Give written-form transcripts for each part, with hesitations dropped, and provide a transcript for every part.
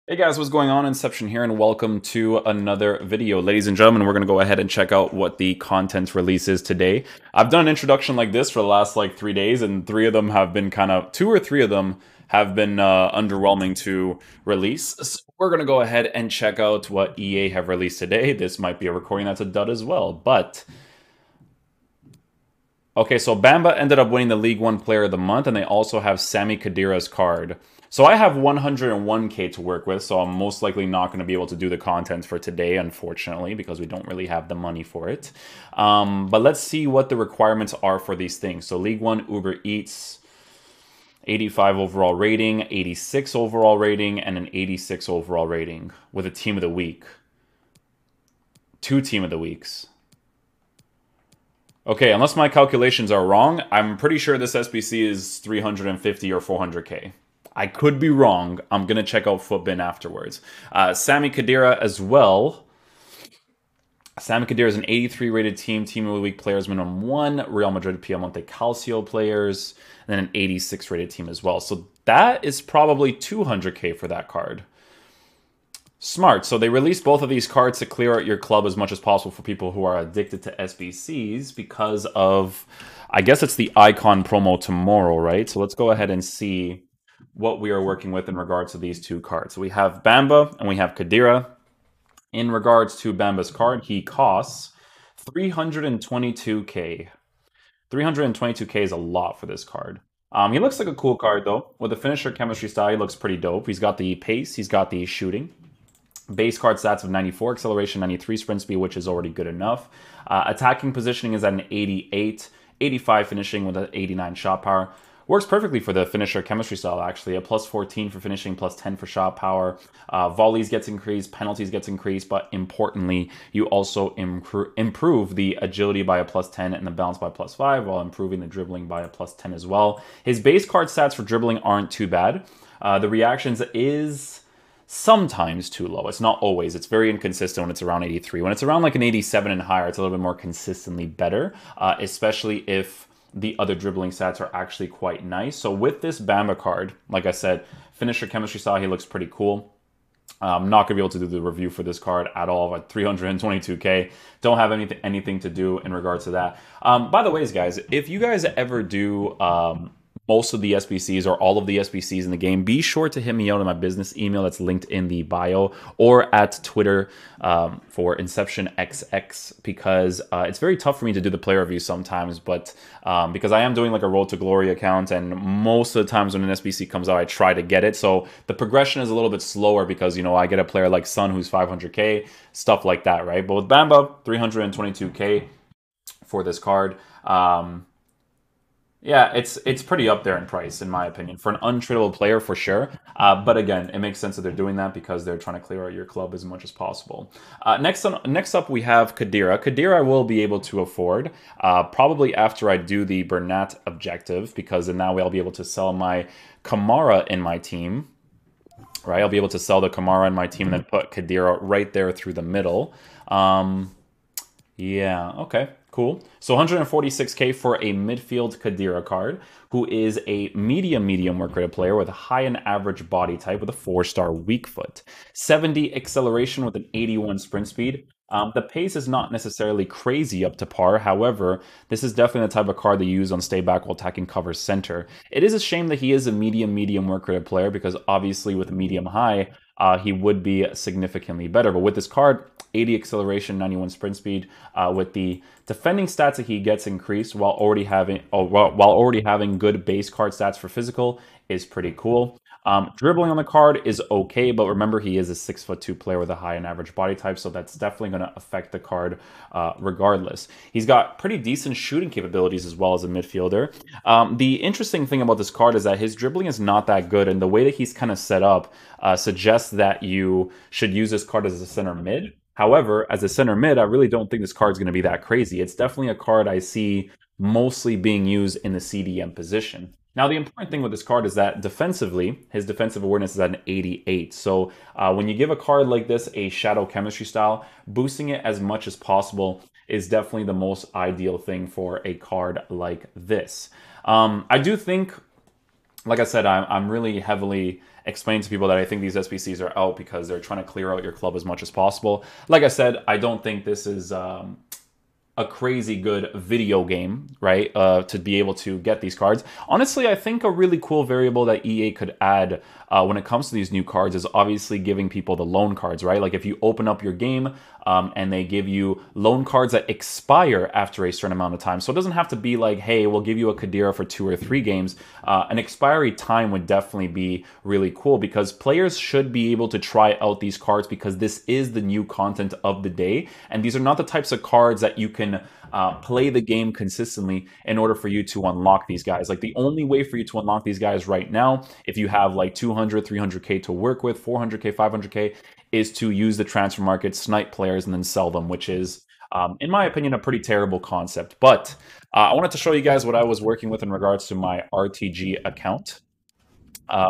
Hey guys, what's going on? Inception here, and welcome to another video. Ladies and gentlemen, we're going to go ahead and check out what the content release is today. I've done an introduction like this for the last 3 days, and two or three of them have been underwhelming to release. So we're going to go ahead and check out what EA have released today. This might be a recording that's a dud as well, but okay, so Bamba ended up winning the League One Player of the Month, and they also have Sammy Khedira's card. So I have 101k to work with, so I'm most likely not going to be able to do the content for today, unfortunately, because we don't really have the money for it. But let's see what the requirements are for these things. So League One, Uber Eats, 85 overall rating, 86 overall rating, and an 86 overall rating with a Team of the Week. 2 Team of the Weeks. Okay, unless my calculations are wrong, I'm pretty sure this SBC is 350 or 400k. I could be wrong. I'm going to check out Footbin afterwards. Sammy Khedira as well. Sammy Khedira is an 83 rated team. Team of the Week players minimum 1. Real Madrid Piemonte Calcio players. And then an 86 rated team as well. So that is probably 200k for that card. Smart. So they released both of these cards to clear out your club as much as possible for people who are addicted to SBCs because of, I guess it's the icon promo tomorrow, right? So let's go ahead and see what we are working with in regards to these two cards. So we have Bamba and we have Khedira. In regards to Bamba's card, he costs 322k. 322k is a lot for this card. He looks like a cool card though. With the finisher chemistry style, he looks pretty dope. He's got the pace, he's got the shooting. Base card stats of 94, acceleration 93, sprint speed, which is already good enough. Attacking positioning is at an 88, 85 finishing with an 89 shot power. Works perfectly for the finisher chemistry style, actually. A plus 14 for finishing, plus 10 for shot power. Volleys gets increased, penalties gets increased, but importantly, you also improve the agility by a plus 10 and the balance by plus 5, while improving the dribbling by a plus 10 as well. His base card stats for dribbling aren't too bad. The reactions is sometimes too low. It's not always. It's very inconsistent when it's around 83. When it's around like an 87 and higher, it's a little bit more consistently better, especially if the other dribbling stats are actually quite nice. So with this Bamba card, like I said, finisher chemistry style, he looks pretty cool. I'm not going to be able to do the review for this card at all at 322k. Don't have anything to do in regards to that. By the way, guys, if you guys ever do most of the SBCs or all of the SBCs in the game, be sure to hit me out on my business email that's linked in the bio or at Twitter for Inception XX, because it's very tough for me to do the player review sometimes, but because I am doing like a Road to Glory account, and most of the times when an SBC comes out, I try to get it. So the progression is a little bit slower because, you know, I get a player like Sun who's 500k, stuff like that, right? But with Bamba, 322k for this card. Yeah, it's pretty up there in price, in my opinion, for an untradeable player for sure. But again, it makes sense that they're doing that because they're trying to clear out your club as much as possible. Next up, we have Khedira. Khedira I will be able to afford, probably after I do the Bernat objective, because then that way I'll be able to sell my Kamara in my team. Right, I'll be able to sell the Kamara in my team and then put Khedira right there through the middle. Yeah, okay, cool. So 146k for a midfield Khedira card, who is a medium work rate player with a high and average body type with a 4-star weak foot. 70 acceleration with an 81 sprint speed. The pace is not necessarily crazy up to par. However, this is definitely the type of card they use on stay back while attacking cover center. It is a shame that he is a medium work rate player, because obviously with medium high, he would be significantly better. But with this card, 80 acceleration, 91 sprint speed, with the defending stats that he gets increased while already having good base card stats for physical is pretty cool. Dribbling on the card is okay, but remember he is a 6'2" player with a high and average body type, so that's definitely going to affect the card regardless. He's got pretty decent shooting capabilities as well as a midfielder. The interesting thing about this card is that his dribbling is not that good, and the way that he's kind of set up suggests that you should use this card as a center mid. However, as a center mid, I really don't think this card is going to be that crazy. It's definitely a card I see mostly being used in the CDM position. Now, the important thing with this card is that defensively, his defensive awareness is at an 88. So when you give a card like this a shadow chemistry style, boosting it as much as possible is definitely the most ideal thing for a card like this. I do think, like I said, I'm really heavily explain to people that I think these SBCs are out because they're trying to clear out your club as much as possible. Like I said, I don't think this is a crazy good video game, right? To be able to get these cards. Honestly, I think a really cool variable that EA could add when it comes to these new cards is obviously giving people the loan cards, right? Like if you open up your game and they give you loan cards that expire after a certain amount of time. So it doesn't have to be like, hey, we'll give you a Khedira for 2 or 3 games. An expiry time would definitely be really cool because players should be able to try out these cards because this is the new content of the day. And these are not the types of cards that you can play the game consistently in order for you to unlock these guys. Like the only way for you to unlock these guys right now, if you have like 200, 300K to work with, 400K, 500K, is to use the transfer market, snipe players, and then sell them, which is, in my opinion, a pretty terrible concept. But I wanted to show you guys what I was working with in regards to my RTG account.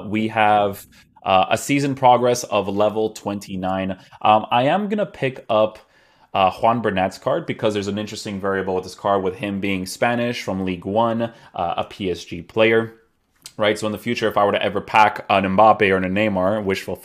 We have a season progress of level 29. I am going to pick up Juan Bernat's card because there's an interesting variable with this card with him being Spanish from League One, a PSG player. Right, so in the future, if I were to ever pack an Mbappe or a Neymar, wishful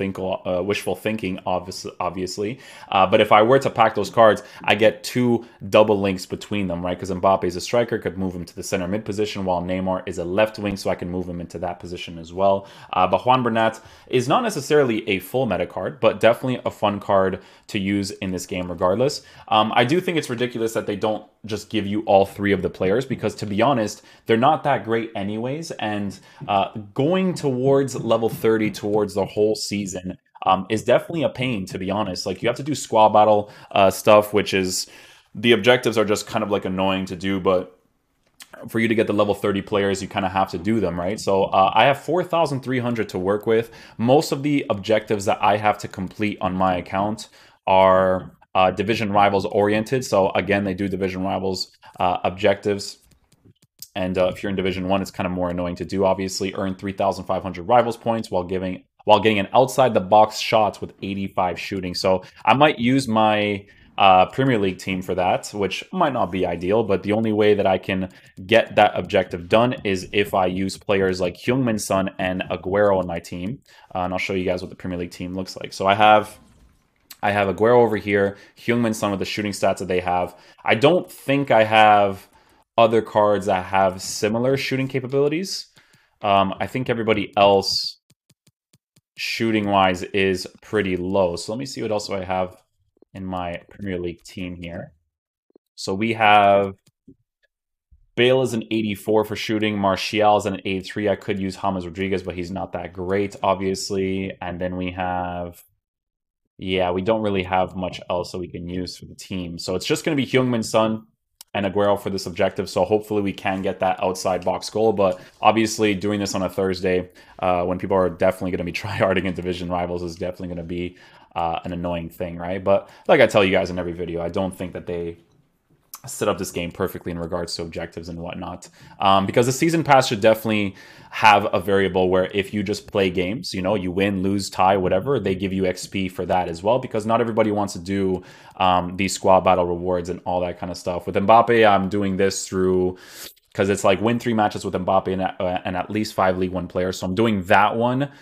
thinking, obviously. But if I were to pack those cards, I get 2 double links between them, right? Because Mbappe is a striker, could move him to the center mid position, while Neymar is a left wing, so I can move him into that position as well. But Juan Bernat is not necessarily a full meta card, but definitely a fun card to use in this game regardless. I do think it's ridiculous that they don't just give you all 3 of the players because, to be honest, they're not that great anyways, and going towards level 30 towards the whole season is definitely a pain, to be honest. Like, you have to do squad battle stuff, which is, the objectives are just kind of like annoying to do, but for you to get the level 30 players, you kind of have to do them, right? So I have 4,300 to work with. Most of the objectives that I have to complete on my account are division rivals oriented. So again, they do division rivals objectives. And if you're in Division 1, it's kind of more annoying to do, obviously. Earn 3,500 rivals points while getting an outside-the-box shots with 85 shooting. So I might use my Premier League team for that, which might not be ideal, but the only way that I can get that objective done is if I use players like Heung-min Son and Aguero on my team. And I'll show you guys what the Premier League team looks like. So I have Aguero over here, Heung-min Son with the shooting stats that they have. I don't think I have other cards that have similar shooting capabilities. I think everybody else, shooting-wise, is pretty low. So let me see what else do I have in my Premier League team here. So we have Bale is an 84 for shooting. Martial is an 83. I could use James Rodriguez, but he's not that great, obviously. And then we have... yeah, we don't really have much else that we can use for the team. So it's just going to be Heung-min Son and Aguero for this objective. So hopefully we can get that outside box goal. But obviously doing this on a Thursday when people are definitely going to be tryharding in division rivals is definitely going to be an annoying thing, right? But like I tell you guys in every video, I don't think that they set up this game perfectly in regards to objectives and whatnot, because the season pass should definitely have a variable where if you just play games, you know, you win, lose, tie, whatever, they give you XP for that as well, because not everybody wants to do these squad battle rewards and all that kind of stuff. With Mbappe, I'm doing this through, because it's like win 3 matches with Mbappe and at least 5 League One players, so I'm doing that one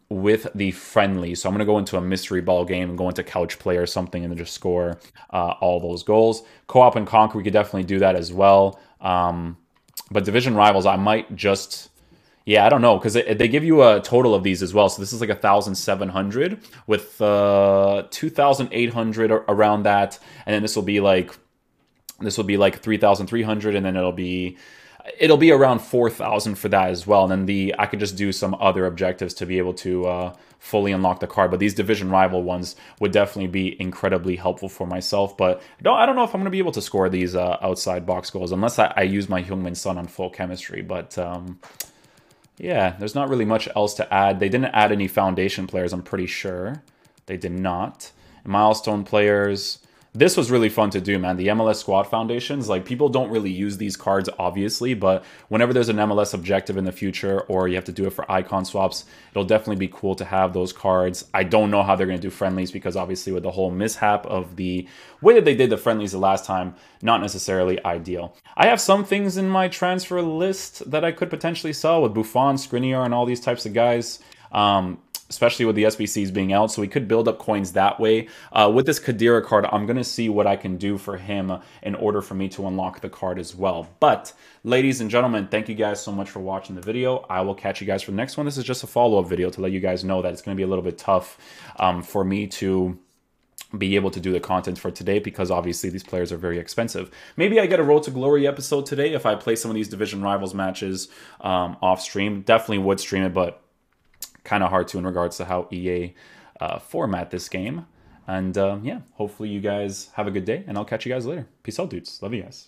with the friendly. So I'm going to go into a mystery ball game and go into couch play or something and then just score all those goals. Co-op and conquer, we could definitely do that as well. But division rivals, I might just... yeah, I don't know, because they give you a total of these as well. So this is like 1,700 with 2,800 around that. And then this will be like 3,300, and then it'll be around 4,000 for that as well. And then I could just do some other objectives to be able to fully unlock the card. But these division rival ones would definitely be incredibly helpful for myself. But I don't know if I'm going to be able to score these outside box goals unless I use my Heung-min Son on full chemistry. But yeah, there's not really much else to add. They didn't add any foundation players, I'm pretty sure. They did not. Milestone players... this was really fun to do, man. The MLS squad foundations, like, people don't really use these cards, obviously, but whenever there's an MLS objective in the future or you have to do it for icon swaps, it'll definitely be cool to have those cards. I don't know how they're going to do friendlies because obviously with the whole mishap of the way that they did the friendlies the last time, not necessarily ideal. I have some things in my transfer list that I could potentially sell with Buffon, Skriniar, and all these types of guys. Especially with the SBCs being out, so we could build up coins that way. With this Khedira card, I'm going to see what I can do for him in order for me to unlock the card as well. But, ladies and gentlemen, thank you guys so much for watching the video. I will catch you guys for the next one. This is just a follow-up video to let you guys know that it's going to be a little bit tough for me to be able to do the content for today because obviously these players are very expensive. Maybe I get a Road to Glory episode today if I play some of these Division Rivals matches off stream. Definitely would stream it, but kind of hard to in regards to how EA format this game. And yeah, hopefully you guys have a good day, and I'll catch you guys later. Peace out, dudes. Love you guys.